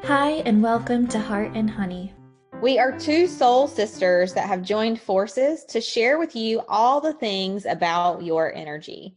Hi, and welcome to Heart and Honey. We are two soul sisters that have joined forces to share with you all the things about your energy.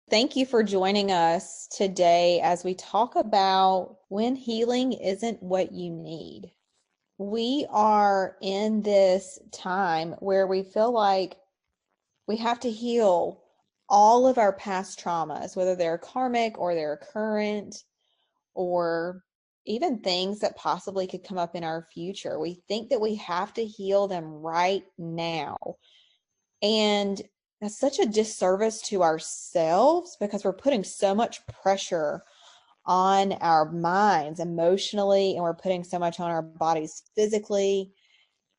Thank you for joining us today as we talk about when healing isn't what you need. We are in this time where we feel like we have to heal all of our past traumas, whether they're karmic or they're current, or even things that possibly could come up in our future. We think that we have to heal them right now. And that's such a disservice to ourselves because we're putting so much pressure on our minds emotionally, and we're putting so much on our bodies physically.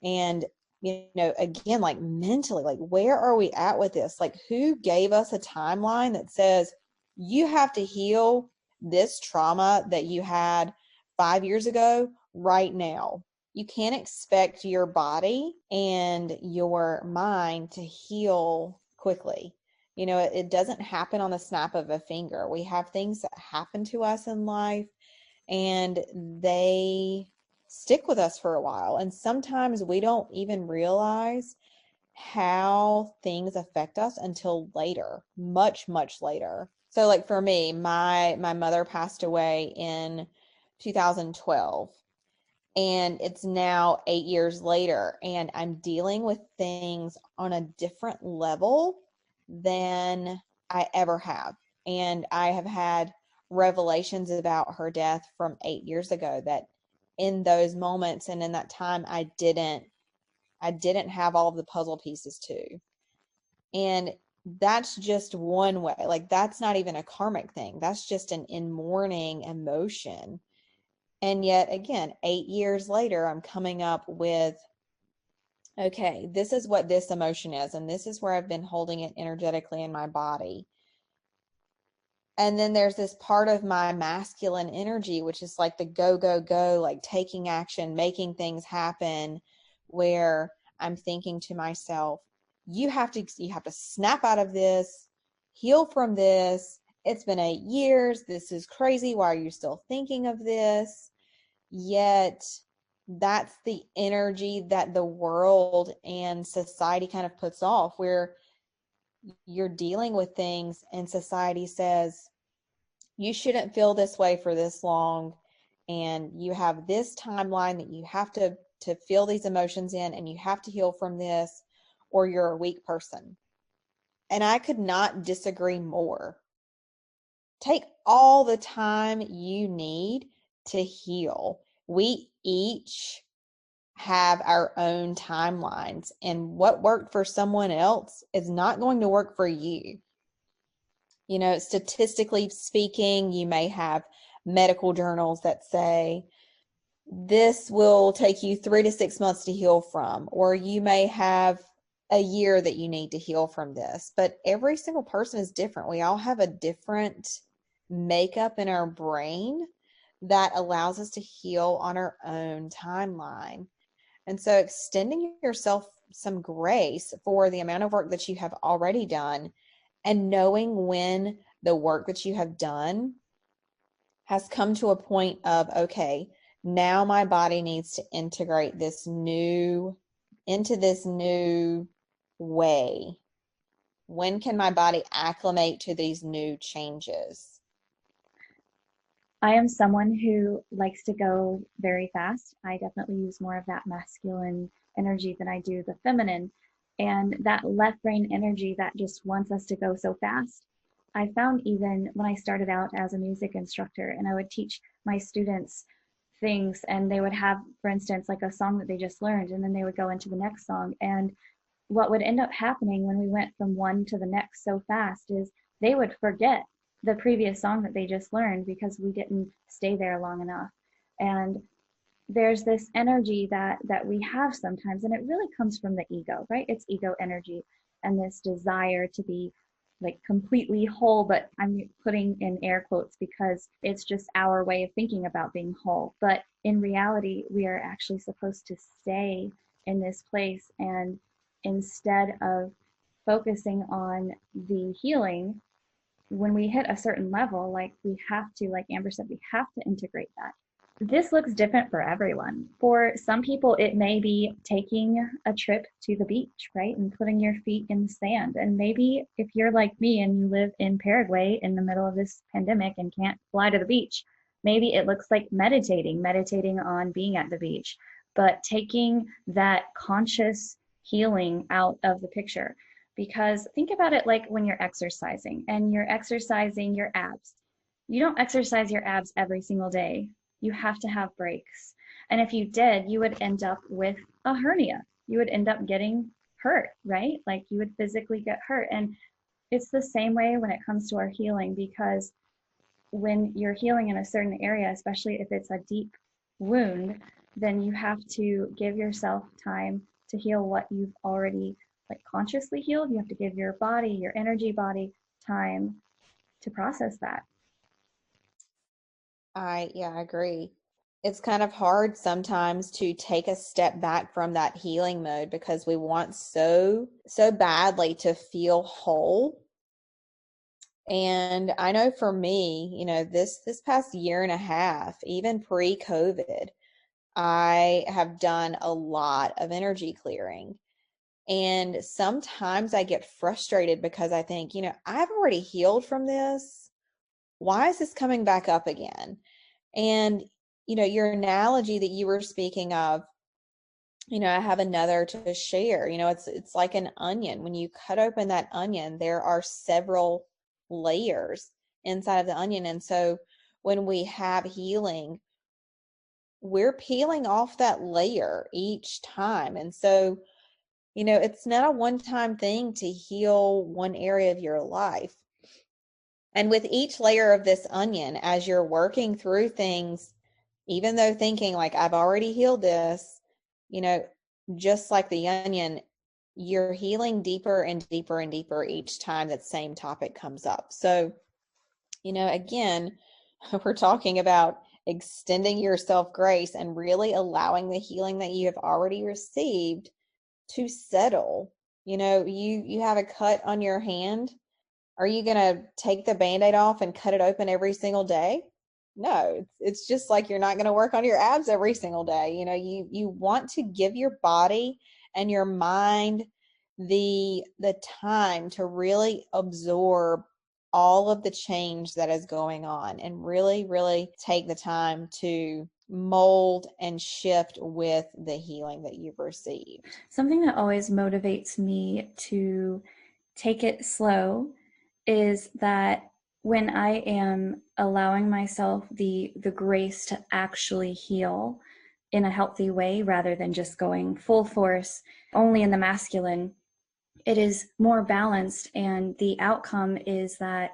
And, again, like mentally, like where are we at with this? Like, who gave us a timeline that says you have to heal this trauma that you had 5 years ago right now? You can't expect your body and your mind to heal quickly. It doesn't happen on the snap of a finger. We have things that happen to us in life, and they stick with us for a while. And sometimes we don't even realize how things affect us until later, much, much later. So like for me, my mother passed away in 2012, and it's now 8 years later, and I'm dealing with things on a different level than I ever have. And I have had revelations about her death from 8 years ago that in those moments and in that time I didn't have all of the puzzle pieces too. And that's just one way. Like, that's not even a karmic thing. That's just an in mourning emotion. And yet again, 8 years later, I'm coming up with, okay, this is what this emotion is, and this is where I've been holding it energetically in my body. And then there's this part of my masculine energy, which is like the go, go, go, like taking action, making things happen, where I'm thinking to myself, you have to snap out of this, heal from this. It's been 8 years. This is crazy. Why are you still thinking of this? Yet that's the energy that the world and society kind of puts off, where you're dealing with things and society says you shouldn't feel this way for this long, and you have this timeline that you have to feel these emotions in, and you have to heal from this, or you're a weak person. And I could not disagree more. Take all the time you need to heal. We each have our own timelines, and what worked for someone else is not going to work for you. Statistically speaking, you may have medical journals that say this will take you 3 to 6 months to heal from, or you may have a year that you need to heal from this. But every single person is different. We all have a different makeup in our brain that allows us to heal on our own timeline. And so extending yourself some grace for the amount of work that you have already done, and knowing when the work that you have done has come to a point of, okay, now my body needs to integrate this new into this new way. When can my body acclimate to these new changes? I am someone who likes to go very fast. I definitely use more of that masculine energy than I do the feminine. And that left brain energy that just wants us to go so fast. I found even when I started out as a music instructor and I would teach my students things, and they would have, for instance, like a song that they just learned, and then they would go into the next song. And what would end up happening when we went from one to the next so fast is they would forget the previous song that they just learned because we didn't stay there long enough. And there's this energy that we have sometimes, and it really comes from the ego, right? It's ego energy, and this desire to be like completely whole, but I'm putting in air quotes because it's just our way of thinking about being whole. But in reality, we are actually supposed to stay in this place, and instead of focusing on the healing, when we hit a certain level, like we have to, like Amber said, we have to integrate that. This looks different for everyone. For some people, it may be taking a trip to the beach, right? And putting your feet in the sand. And maybe if you're like me and you live in Paraguay in the middle of this pandemic and can't fly to the beach, maybe it looks like meditating on being at the beach, but taking that conscious healing out of the picture. Because think about it like when you're exercising and you're exercising your abs. You don't exercise your abs every single day. You have to have breaks. And if you did, you would end up with a hernia. You would end up getting hurt, right? Like you would physically get hurt. And it's the same way when it comes to our healing, because when you're healing in a certain area, especially if it's a deep wound, then you have to give yourself time to heal what you've already like consciously healed. You have to give your body, your energy body, time to process that. I agree. It's kind of hard sometimes to take a step back from that healing mode because we want so badly to feel whole. And I know for me, this past year and a half, even pre-COVID, I have done a lot of energy clearing. And sometimes I get frustrated because I think, I've already healed from this. Why is this coming back up again? And, your analogy that you were speaking of, I have another to share. It's like an onion. When you cut open that onion, there are several layers inside of the onion. And so when we have healing, we're peeling off that layer each time. And so, it's not a one-time thing to heal one area of your life. And with each layer of this onion, as you're working through things, even though thinking like, I've already healed this, you know, just like the onion, you're healing deeper and deeper and deeper each time that same topic comes up. So, again, we're talking about extending yourself grace and really allowing the healing that you have already received to settle. You have a cut on your hand. Are you going to take the band-aid off and cut it open every single day? No, it's just like you're not going to work on your abs every single day. You want to give your body and your mind the time to really absorb all of the change that is going on and really, really take the time to mold and shift with the healing that you've received. Something that always motivates me to take it slow is that when I am allowing myself the grace to actually heal in a healthy way rather than just going full force only in the masculine, it is more balanced, and the outcome is that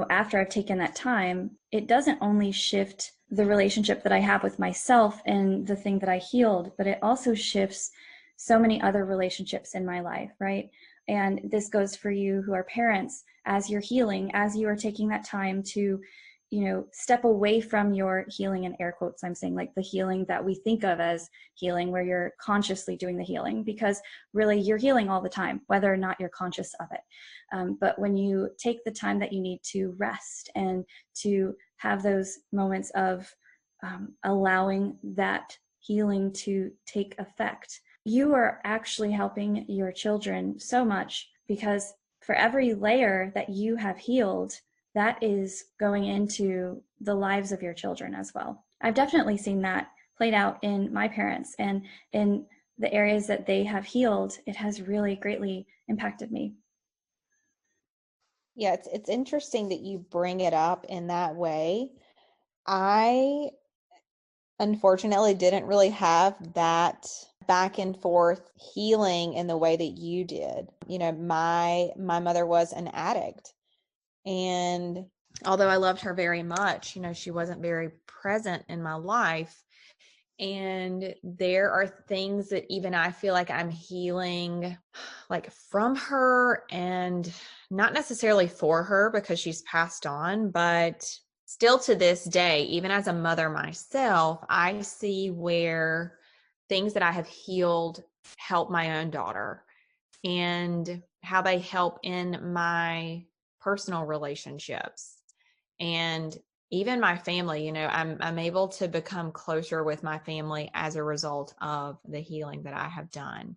after I've taken that time, it doesn't only shift the relationship that I have with myself and the thing that I healed, but it also shifts so many other relationships in my life, right? And this goes for you who are parents. As you're healing, as you are taking that time to step away from your healing, in air quotes I'm saying, like the healing that we think of as healing, where you're consciously doing the healing, because really you're healing all the time, whether or not you're conscious of it. But when you take the time that you need to rest and to have those moments of allowing that healing to take effect, you are actually helping your children so much, because for every layer that you have healed, that is going into the lives of your children as well. I've definitely seen that played out in my parents, and in the areas that they have healed, it has really greatly impacted me. Yeah, it's interesting that you bring it up in that way. I unfortunately didn't really have that back and forth healing in the way that you did. My mother was an addict, and although I loved her very much, she wasn't very present in my life. And there are things that even I feel like I'm healing like from her, and not necessarily for her because she's passed on, but still to this day, even as a mother myself, I see where things that I have healed help my own daughter, and how they help in my personal relationships. And even my family, I'm able to become closer with my family as a result of the healing that I have done.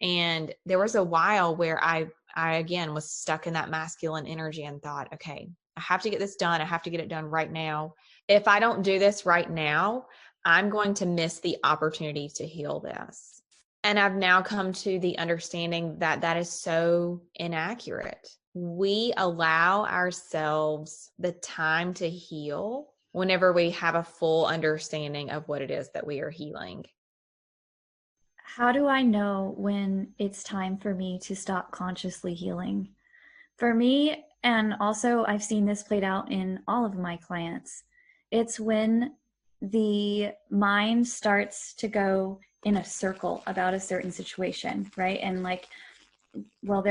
And there was a while where I again was stuck in that masculine energy and thought, okay, I have to get this done. I have to get it done right now. If I don't do this right now, I'm going to miss the opportunity to heal this. And I've now come to the understanding that that is so inaccurate. We allow ourselves the time to heal whenever we have a full understanding of what it is that we are healing. How do I know when it's time for me to stop consciously healing? For me, and also I've seen this played out in all of my clients, it's when the mind starts to go in a circle about a certain situation, right? And like, well,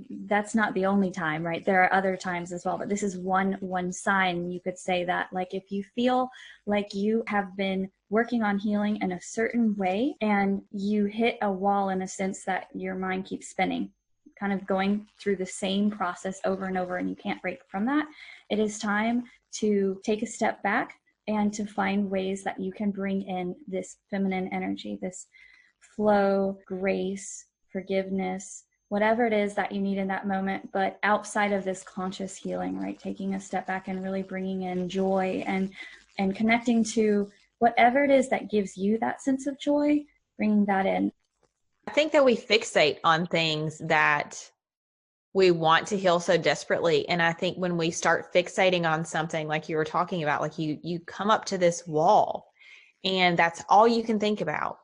that's not the only time, right? There are other times as well, but this is one sign. You could say that, like, if you feel like you have been working on healing in a certain way and you hit a wall in a sense that your mind keeps spinning, kind of going through the same process over and over, and you can't break from that, it is time to take a step back and to find ways that you can bring in this feminine energy, this flow, grace, forgiveness, whatever it is that you need in that moment, but outside of this conscious healing, right? Taking a step back and really bringing in joy and connecting to whatever it is that gives you that sense of joy, bringing that in. I think that we fixate on things that we want to heal so desperately. And I think when we start fixating on something like you were talking about, like you come up to this wall and that's all you can think about.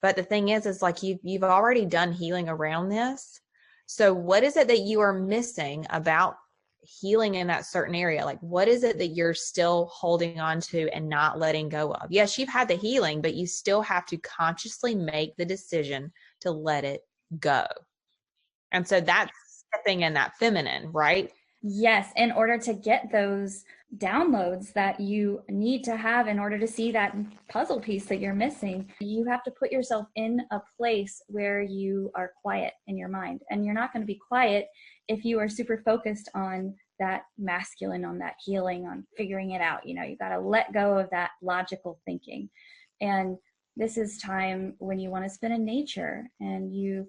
But the thing is like you've already done healing around this. So what is it that you are missing about healing in that certain area? Like, what is it that you're still holding on to and not letting go of? Yes, you've had the healing, but you still have to consciously make the decision to let it go. And so that's stepping in that feminine, right? Yes, in order to get those downloads that you need to have in order to see that puzzle piece that you're missing, you have to put yourself in a place where you are quiet in your mind. And you're not going to be quiet if you are super focused on that masculine, on that healing, on figuring it out. You got to let go of that logical thinking. And this is time when you want to spend in nature. And you,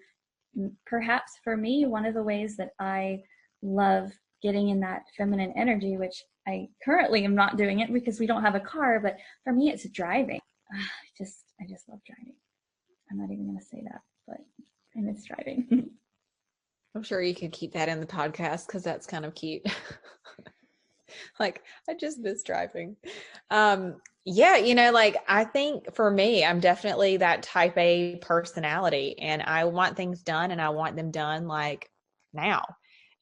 perhaps for me, one of the ways that I love getting in that feminine energy, which I currently am not doing it because we don't have a car, but for me it's driving. I just love driving. I'm not even going to say that, but I miss driving. I'm sure you could keep that in the podcast because that's kind of cute. Like, I just miss driving. Yeah, like I think for me, I'm definitely that type A personality and I want things done and I want them done like now.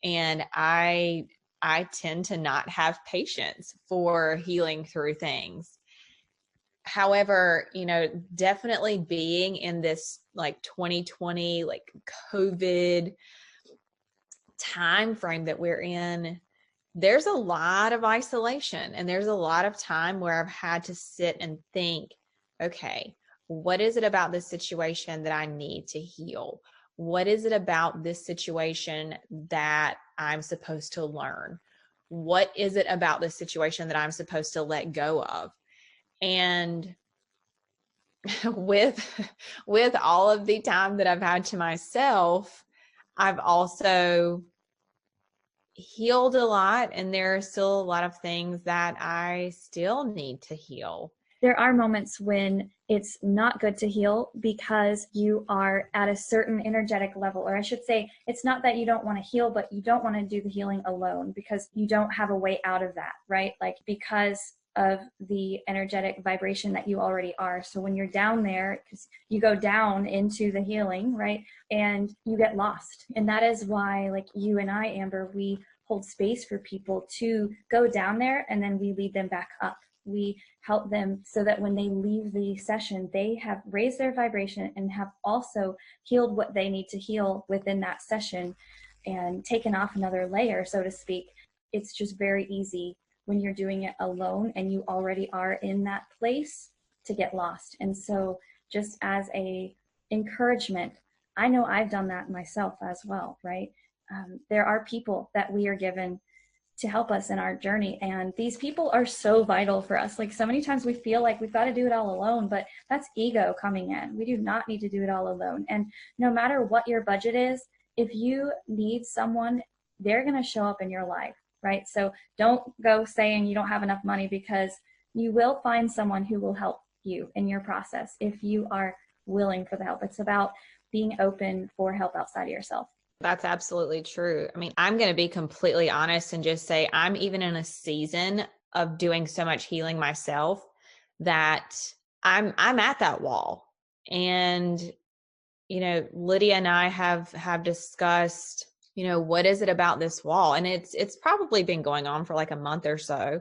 And I tend to not have patience for healing through things. However, definitely being in this like 2020 like COVID time frame that we're in, there's a lot of isolation and there's a lot of time where I've had to sit and think, okay, what is it about this situation that I need to heal? What is it about this situation that I'm supposed to learn? What is it about this situation that I'm supposed to let go of? And with with all of the time that I've had to myself, I've also healed a lot and there are still a lot of things that I still need to heal. There are moments when it's not good to heal because you are at a certain energetic level, or I should say, it's not that you don't want to heal, but you don't want to do the healing alone because you don't have a way out of that, right? Like, because of the energetic vibration that you already are. So when you're down there, because you go down into the healing, right? And you get lost. And that is why, like you and I, Amber, we hold space for people to go down there and then we lead them back up. We help them so that when they leave the session, they have raised their vibration and have also healed what they need to heal within that session and taken off another layer, so to speak. It's just very easy when you're doing it alone and you already are in that place to get lost. And so just as a encouragement, I know I've done that myself as well, right? There are people that we are given to help us in our journey. And these people are so vital for us. Like so many times we feel like we've got to do it all alone, but that's ego coming in. We do not need to do it all alone. And no matter what your budget is, if you need someone, they're going to show up in your life, right? So don't go saying you don't have enough money, because you will find someone who will help you in your process if you are willing for the help. It's about being open for help outside of yourself. That's absolutely true. I mean, I'm going to be completely honest and just say I'm even in a season of doing so much healing myself that I'm at that wall. And Lydia and I have discussed, what is it about this wall? And it's probably been going on for like a month or so.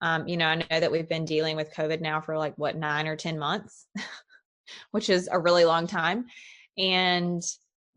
I know that we've been dealing with COVID now for like 9 or 10 months, which is a really long time.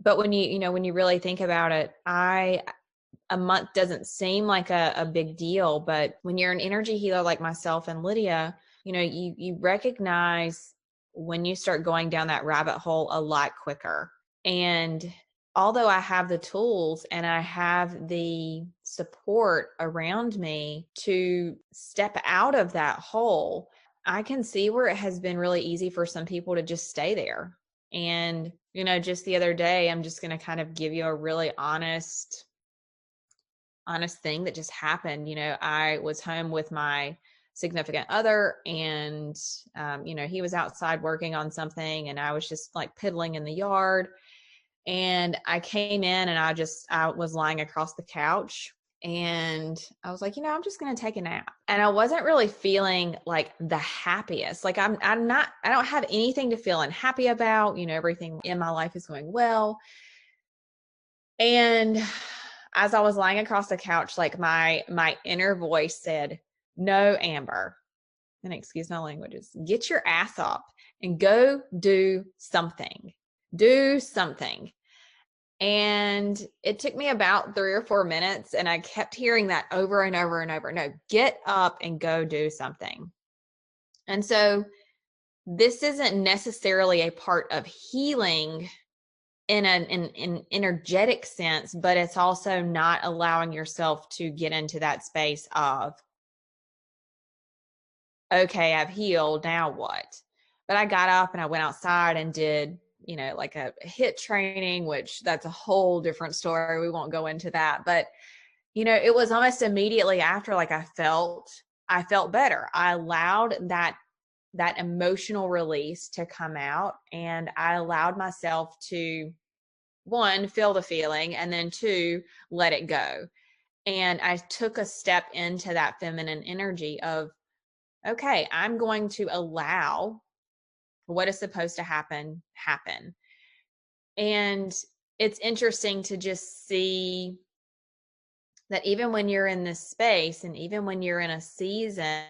But when you really think about it, a month doesn't seem like a big deal, but when you're an energy healer like myself and Lydia, you recognize when you start going down that rabbit hole a lot quicker. And although I have the tools and I have the support around me to step out of that hole, I can see where it has been really easy for some people to just stay there. And, just the other day, I'm just going to kind of give you a really honest thing that just happened. I was home with my significant other, and he was outside working on something, and I was just like piddling in the yard. And I came in and I was lying across the couch, and I was like, I'm just going to take a nap. And I wasn't really feeling like the happiest. Like I don't have anything to feel unhappy about. Everything in my life is going well. And as I was lying across the couch, like my inner voice said, "No, Amber," and excuse my languages, "get your ass up and go do something. Do something." And it took me about 3 or 4 minutes, and I kept hearing that over and over and over. No, get up and go do something. And so this isn't necessarily a part of healing in an energetic sense, but it's also not allowing yourself to get into that space of, okay, I've healed, now what? But I got up and I went outside and did like a HIIT training, which that's a whole different story. We won't go into that, but it was almost immediately after, like I felt better. I allowed that emotional release to come out, and I allowed myself to, one, feel the feeling, and then two, let it go. And I took a step into that feminine energy of, okay, I'm going to allow what is supposed to happen. And it's interesting to just see that even when you're in this space, and even when you're in a season,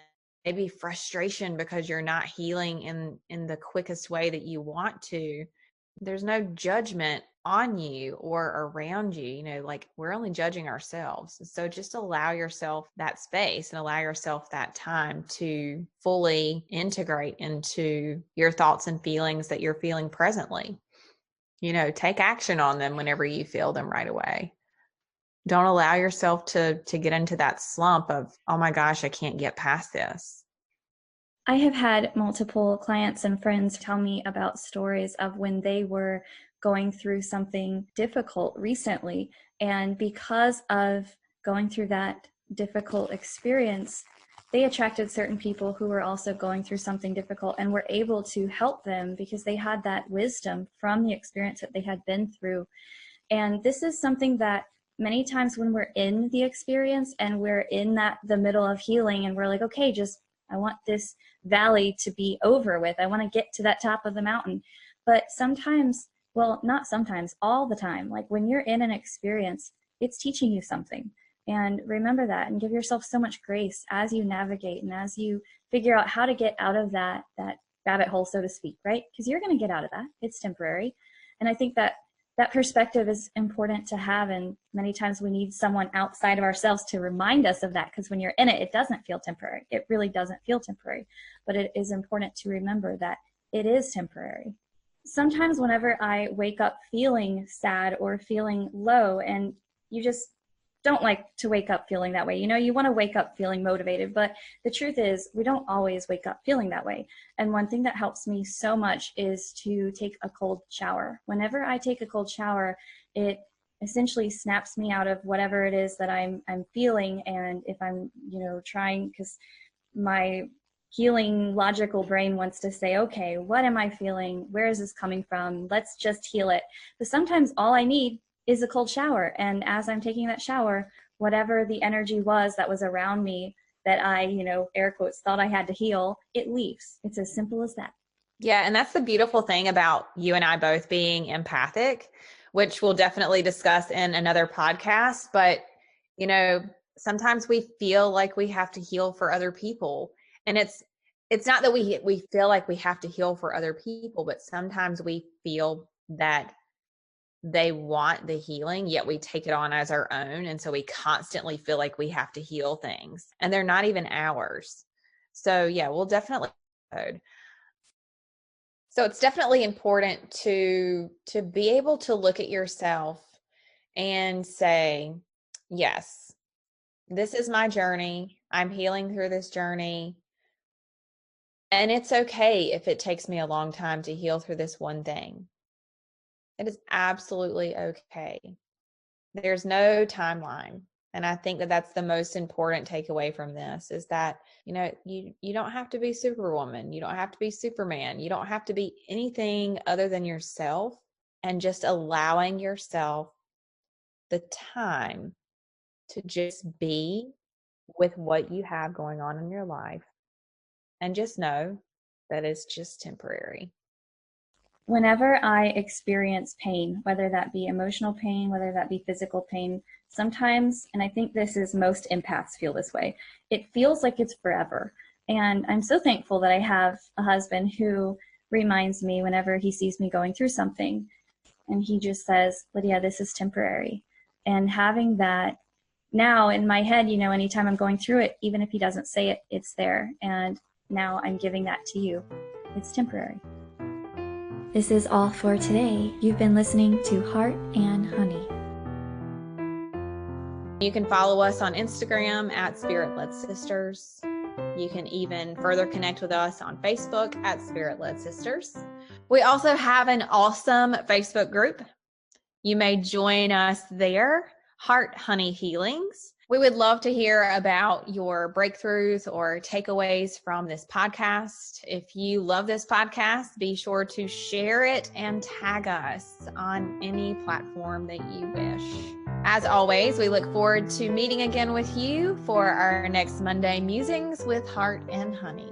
maybe frustration because you're not healing in the quickest way that you want to, there's no judgment on you or around you. Like we're only judging ourselves. So just allow yourself that space and allow yourself that time to fully integrate into your thoughts and feelings that you're feeling presently. Take action on them whenever you feel them right away. Don't allow yourself to get into that slump of, oh my gosh, I can't get past this. I have had multiple clients and friends tell me about stories of when they were going through something difficult recently. And because of going through that difficult experience, they attracted certain people who were also going through something difficult and were able to help them because they had that wisdom from the experience that they had been through. And this is something that many times when we're in the experience and we're in the middle of healing, and we're like, okay, I want this valley to be over with. I want to get to that top of the mountain. But sometimes, well, not sometimes, all the time, like when you're in an experience, it's teaching you something. And remember that, and give yourself so much grace as you navigate and as you figure out how to get out of that rabbit hole, so to speak, right? Because you're going to get out of that. It's temporary. And I think that perspective is important to have, and many times we need someone outside of ourselves to remind us of that, because when you're in it, it doesn't feel temporary. It really doesn't feel temporary, but it is important to remember that it is temporary. Sometimes whenever I wake up feeling sad or feeling low, and you just don't like to wake up feeling that way. You want to wake up feeling motivated, but the truth is we don't always wake up feeling that way. And one thing that helps me so much is to take a cold shower. Whenever I take a cold shower, it essentially snaps me out of whatever it is that I'm feeling. And if I'm, trying, because my healing logical brain wants to say, okay, what am I feeling? Where is this coming from? Let's just heal it. But sometimes all I need is a cold shower. And as I'm taking that shower, whatever the energy was that was around me that I, air quotes, thought I had to heal, it leaves. It's as simple as that. Yeah. And that's the beautiful thing about you and I both being empathic, which we'll definitely discuss in another podcast. But, sometimes we feel like we have to heal for other people. And it's not that we feel like we have to heal for other people, but sometimes we feel that they want the healing, yet we take it on as our own. And so we constantly feel like we have to heal things and they're not even ours. So yeah, we'll definitely. So it's definitely important to be able to look at yourself and say, yes, this is my journey. I'm healing through this journey. And it's okay if it takes me a long time to heal through this one thing. It is absolutely okay. There's no timeline. And I think that that's the most important takeaway from this is that, you don't have to be Superwoman. You don't have to be Superman. You don't have to be anything other than yourself, and just allowing yourself the time to just be with what you have going on in your life, and just know that it's just temporary. Whenever I experience pain, whether that be emotional pain, whether that be physical pain, sometimes, and I think this is most empaths feel this way, it feels like it's forever. And I'm so thankful that I have a husband who reminds me whenever he sees me going through something, and he just says, Lydia, this is temporary. And having that now in my head, anytime I'm going through it, even if he doesn't say it, it's there. And now I'm giving that to you. It's temporary. This is all for today. You've been listening to Heart and Honey. You can follow us on Instagram at Spirit Led Sisters. You can even further connect with us on Facebook at Spirit Led Sisters. We also have an awesome Facebook group. You may join us there, Heart Honey Healings. We would love to hear about your breakthroughs or takeaways from this podcast. If you love this podcast, be sure to share it and tag us on any platform that you wish. As always, we look forward to meeting again with you for our next Monday Musings with Heart and Honey.